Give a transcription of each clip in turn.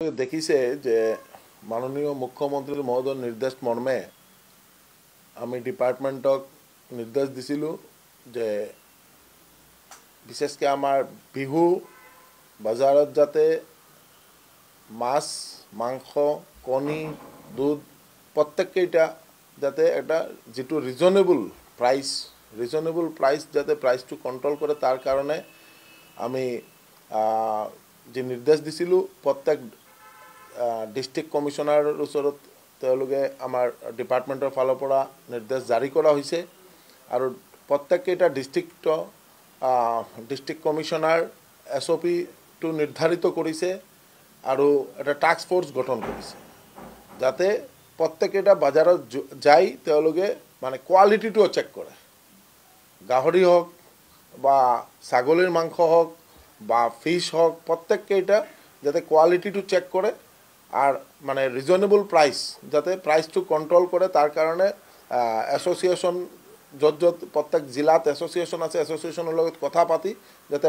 দেখিছে যে মাননীয় মুখ্যমন্ত্ৰীৰ মহোদয় নিৰ্দেশ মৰ্মে আমি ডিপাৰ্টমেন্টক নিৰ্দেশ দিছিলো যে বিশেষকৈ আমাৰ বিহু বজাৰত যাতে মাছ মাংস কণী দুধ প্ৰত্যেককেইটা যাতে এটা যেটো ৰিজনেবল প্ৰাইস যাতে প্ৰাইসটো কন্ট্ৰোল কৰে তাৰ কাৰণে আমি যে নিৰ্দেশ দিছিলো প্ৰত্যেক ডিস্ট্ৰিক্ট কমিশনাৰৰ ওচৰত তেওঁলোকে আমাৰ ডিপাৰ্টমেন্টৰ ফালৰ পৰা নিৰ্দেশ জাৰি কৰা হৈছে আৰু প্ৰত্যেককেইটা ডিস্ট্ৰিক্ট কমিশনাৰ SOP টো নিৰ্ধাৰিত কৰিছে আৰু এটা টাস্ক ফোৰ্স গঠন কৰিছে যাতে প্ৰত্যেককেইটা বজাৰত যাই তেওঁলোকে মানে কোৱালিটিটো চেক কৰে গাহৰি হওক বা ছাগলীৰ মাংস হওক বা ফিশ হওক প্ৰত্যেককেইটা যাতে কোৱালিটিটো চেক কৰে আর মানে রিজনেবল প্রাইস যাতে প্রাইসটো কন্ট্রোল করে তার কারণে এসোসিয়েশন যত প্রত্যেক জেলাত এসোসিয়েশন আছে এসোসিয়েশনের লগত কথা পাতি যাতে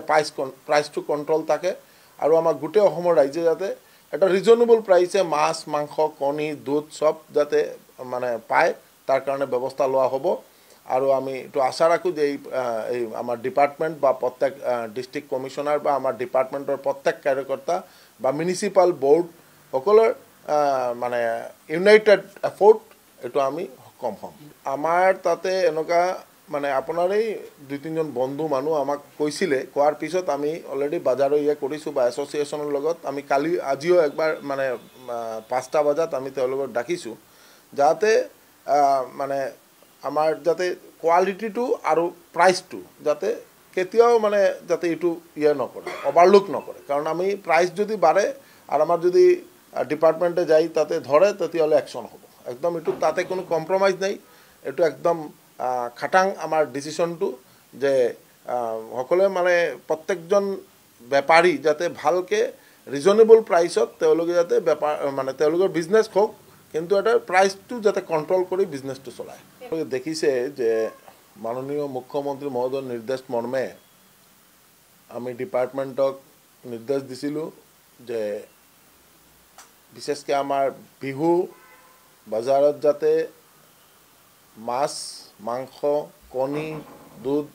প্রাইসটো কন্ট্রোল থাকে আর আমার গোটে অসমৰ রাজ্যে যাতে এটা রিজনেবল প্রাইসে মাছ মাংস কণী দুধ সব যাতে মানে পায় তার কারণে ব্যবস্থা লওয়া হব আর আমি একটু আশা রাখো যে এই আমার ডিপার্টমেন্ট বা প্রত্যেক ডিস্ট্রিক্ট কমিশনার বা আমার ডিপার্টমেন্টের প্রত্যেক কার্যকর্তা বা মিউনিসিপাল বোর্ড সকলের মানে ইউনাইটেড এফোর্ট এটা আমি সক্ষম হম আমার তাতে এনেকা মানে আপনার এই দুই তিনজন বন্ধু মানুষ আমাক কৈছিলে কোৱাৰ পিছত আমি অলৰেডি বাজাৰ ইয়ে কৰিছো বা এসোসিয়েশনের লগত আমি কালি আজিও একবার মানে 5টা বজাত আমি তেওঁলোকক ডাকিছো যাতে মানে আমার যাতে কোয়ালিটিটো আৰু প্ৰাইসটো যাতে কেতিয়াও মানে যাতে এটু ইয়ে নকৰে ওভাৰলুক নকৰে কারণ আমি প্রাইস যদি বাড়ে আর আমার যদি ডিপার্টমেন্টে যাই তাতে ধরে তেতিয়াহলে অ্যাকশন হব একদম এটু তাতে কোনো কম্প্রোমাইজ নাই এটু একদম খাটাং আমার ডিসিশনটো যে সকলে মানে প্রত্যেকজন ব্যাপারী যাতে ভালকে রিজনেবল প্রাইসত তেওঁলোকে যাতে ব্যাপার মানে তেওঁলোকৰ বিজনেস হোক কিন্তু এটা প্রাইসটো যাতে কন্ট্রোল করে বিজনেসটো চলায় দেখিছে যে মাননীয় মুখ্যমন্ত্রী মহোদয় নির্দেশ মর্মে আমি ডিপার্টমেন্টক নির্দেশ দিছিলো যে বিশেষকৈ আমাৰ বিহু বজাৰত যাতে মাছ মাংস কণী দুধ